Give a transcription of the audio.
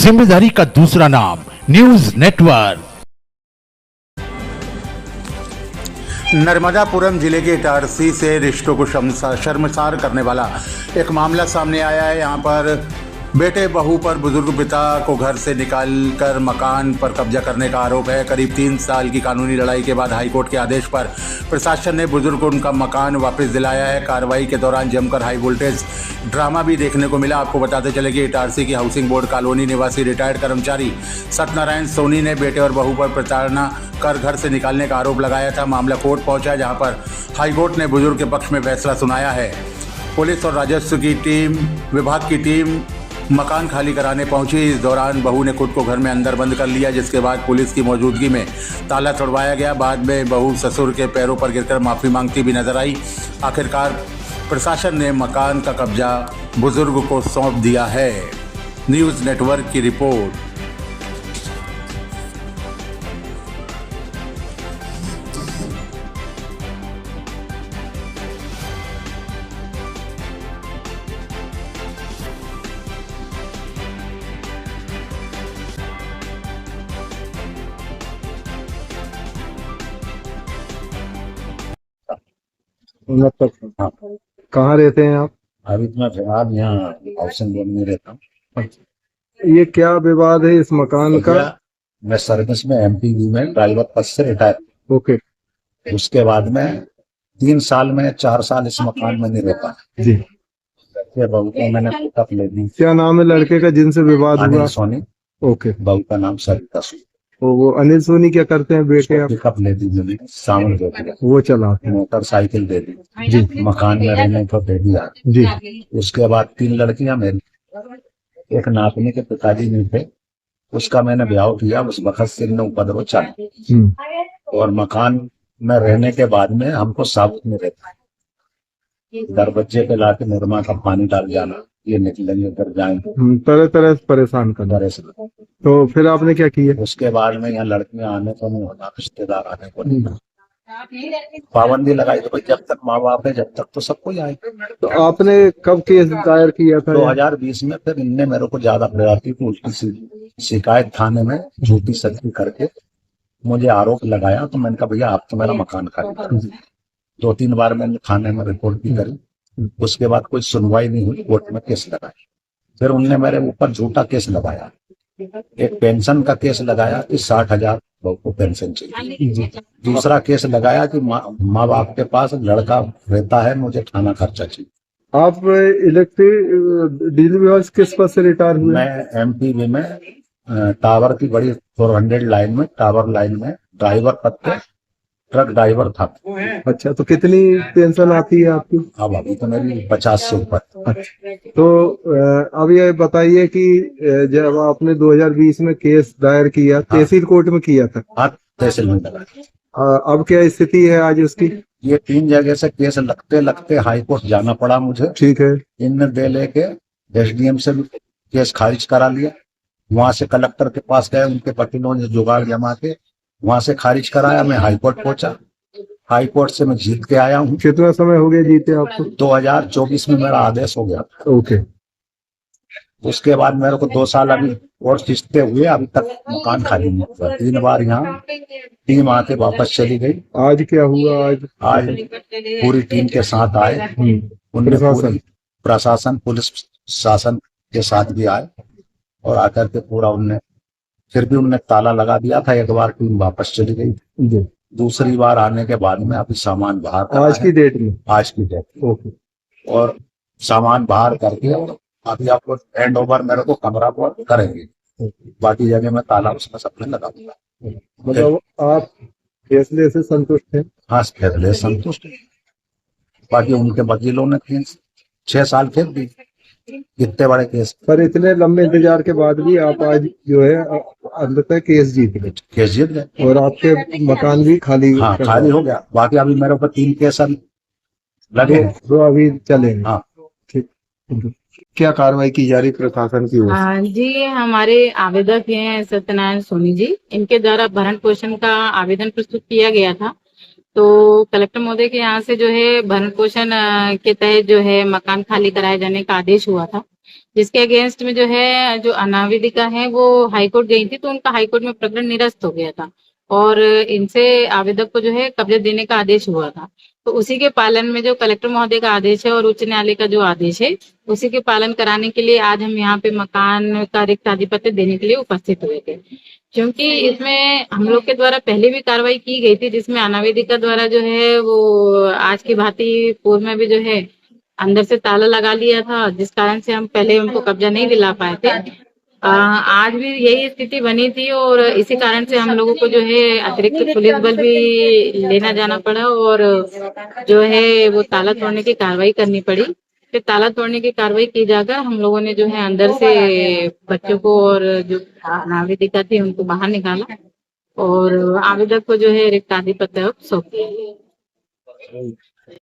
जिम्मेदारी का दूसरा नाम न्यूज नेटवर्क। नर्मदापुरम जिले के इटारसी से रिश्तों को शर्मसार करने वाला एक मामला सामने आया है। यहाँ पर बेटे बहू पर बुजुर्ग पिता को घर से निकालकर मकान पर कब्जा करने का आरोप है। करीब 3 साल की कानूनी लड़ाई के बाद हाईकोर्ट के आदेश पर प्रशासन ने बुजुर्ग को उनका मकान वापस दिलाया है। कार्रवाई के दौरान जमकर हाई वोल्टेज ड्रामा भी देखने को मिला। आपको बताते चले कि इटारसी की हाउसिंग बोर्ड कॉलोनी निवासी रिटायर्ड कर्मचारी सत्यनारायण सोनी ने बेटे और बहू पर प्रताड़ना कर घर से निकालने का आरोप लगाया था। मामला कोर्ट पहुंचा, जहां पर हाईकोर्ट ने बुजुर्ग के पक्ष में फैसला सुनाया है। पुलिस और राजस्व की विभाग की टीम मकान खाली कराने पहुंची। इस दौरान बहू ने खुद को घर में अंदर बंद कर लिया, जिसके बाद पुलिस की मौजूदगी में ताला तोड़वाया गया। बाद में बहू ससुर के पैरों पर गिरकर माफ़ी मांगती भी नजर आई। आखिरकार प्रशासन ने मकान का कब्जा बुजुर्ग को सौंप दिया है। न्यूज़ नेटवर्क की रिपोर्ट। मतलब कहाँ रहते हैं आप? अभी तो मैं फिलहाल यहाँ हाउसिंग बोर्ड में रहता हूँ। ये क्या विवाद है इस मकान का? मैं सर्विस में एमपीवी में ड्राइवर पद से रिटायर। ओके उसके बाद में 3 साल में 4 साल इस मकान में नहीं रह पाया जी। फिर बहू को मैंने पिकअप ले दी। क्या नाम है लड़के का जिनसे विवाद हुआ? अनिल सोनी। ओके, बहू का नाम सरिता सोनी। तो वो अनिल सोनी क्या करते हैं बेटे आप? पिकअप ले दी मैंने, सामान दे दिया, वो चलाते हैं मोटरसाइकिल दे दी जी। मकान में रहने को दे दिया जी। उसके बाद 3 लड़कियां मेरी, एक नातनी के पिताजी नहीं थे, उसका मैंने ब्याह किया। उस वक्त से ने उपद्रव चला और मकान में रहने के बाद में हमको साबुत में रहता है। दरवाजे पे लाके निर्मा का पानी डाल जाना, ये निकलेंगे कर जाएंगे, तरह तरह से परेशान कर रहे। तो फिर आपने क्या किया? उसके बाद में यहाँ लड़कियां आने को नहीं होता, रिश्तेदार आने को नहीं, पाबंदी लगाई। तो भाई जब तक माँ बाप है जब तक तो सबको आए। तो आपने कब केस दायर किया था? 2020 में। फिर इनने मेरे को ज्यादा प्रयासी की उल्टी शिकायत थाने में झूठी सच्ची करके मुझे आरोप लगाया। तो मैंने कहा भैया आप तो मेरा मकान खाली कर। 2-3 बार मैंने थाने में रिपोर्ट भी करी, उसके बाद कोई सुनवाई नहीं हुई। कोर्ट में केस लगाया। फिर उनने मेरे ऊपर झूठा केस लगाया। एक पेंशन का केस लगाया कि 60,000 को पेंशन चाहिए। दूसरा केस लगाया कि माँ बाप के पास लड़का रहता है, मुझे खाना खर्चा चाहिए। आप इलेक्ट्रिक डिलीवरी किस पद से रिटायर हुए? मैं एमपीवी में टावर की बड़ी 400 लाइन में, टावर लाइन में ड्राइवर पद पे ट्रक ड्राइवर था। अच्छा, तो कितनी पेंशन आती है आपकी? अब अभी तो मेरी 50 से ऊपर। अच्छा, तो अब ये बताइए कि जब आपने 2020 में केस दायर किया, तहसील कोर्ट में किया था? हाँ, तहसील में लगा। अब क्या स्थिति है आज उसकी? ये 3 जगह से केस लगते लगते हाई कोर्ट जाना पड़ा मुझे। ठीक है। इनने दे लेके एसडीएम से भी केस खारिज करा लिया। वहां से कलेक्टर के पास गए, उनके वकीलों ने जुगाड़ जमा के वहां से खारिज कराया। मैं हाई कोर्ट पहुंचा, हाई कोर्ट से मैं जीत के आया हूँ। कितना समय हो गया जीते आपको? 2024 में मेरा आदेश हो गया। ओके। उसके बाद मेरे को 2 साल अभी कोर्ट खींचते हुए अभी तक मकान खाली नहीं हुआ। 3 बार यहाँ टीम आके वापस चली गई। आज क्या हुआ? आज पूरी टीम के साथ आए, उनने प्रशासन पुलिस शासन के साथ भी आए और आकर के पूरा उनने फिर भी उनने ताला लगा दिया था। एक बार टीम वापस चली गई थी। दूसरी बार आने के बाद में अभी सामान बाहर आज की डेट में? आज की डेट। ओके। और सामान बाहर करके अभी आपको हैंड ओवर मेरे को कमरा को करेंगे। बाकी जगह में ताला उसमें सबने लगा दिया। मतलब आप फैसले से संतुष्ट हैं? हाँ, फैसले संतुष्ट। बाकी उनके वकीलों ने 6 साल खेल दी, इतने बड़े केस पर इतने लंबे इंतजार के बाद भी आप आज जो है अंततः केस जीत गए और आपके मकान भी खाली? हाँ, खाली हो गया। बाकी अभी मेरे ऊपर 3 केस लगे तो अभी चलेंगे। हाँ, ठीक। क्या कार्रवाई की जा रही प्रशासन की ओर? हाँ जी, हमारे आवेदक हैं सत्यनारायण सोनी जी, इनके द्वारा भरण पोषण का आवेदन प्रस्तुत किया गया था। तो कलेक्टर महोदय के यहाँ से जो है भरण पोषण के तहत जो है मकान खाली कराए जाने का आदेश हुआ था। जिसके अगेंस्ट में जो है जो अनावेदिका है वो हाईकोर्ट गई थी, तो उनका हाईकोर्ट में प्रकरण निरस्त हो गया था और इनसे आवेदक को जो है कब्जा देने का आदेश हुआ था। तो उसी के पालन में जो कलेक्टर महोदय का आदेश है और उच्च न्यायालय का जो आदेश है, उसी के पालन कराने के लिए आज हम यहाँ पे मकान का रिक्त आधिपत्य देने के लिए उपस्थित हुए थे। क्योंकि इसमें हम लोग के द्वारा पहले भी कार्रवाई की गई थी, जिसमें अनावेदिका द्वारा जो है वो आज की भांति पूर्व में भी जो है अंदर से ताला लगा लिया था, जिस कारण से हम पहले उनको कब्जा नहीं दिला पाए थे। आज भी यही स्थिति बनी थी और इसी कारण से हम लोगों को जो है अतिरिक्त पुलिस बल भी लेना जाना पड़ा और जो है वो ताला तोड़ने की कार्रवाई करनी पड़ी। फिर ताला तोड़ने की कार्रवाई की जाकर हम लोगों ने जो है अंदर से बच्चों को और जो नावेदिका थी उनको बाहर निकाला और आवेदक को जो है रिक्त आधिपत्य सौंप दिया।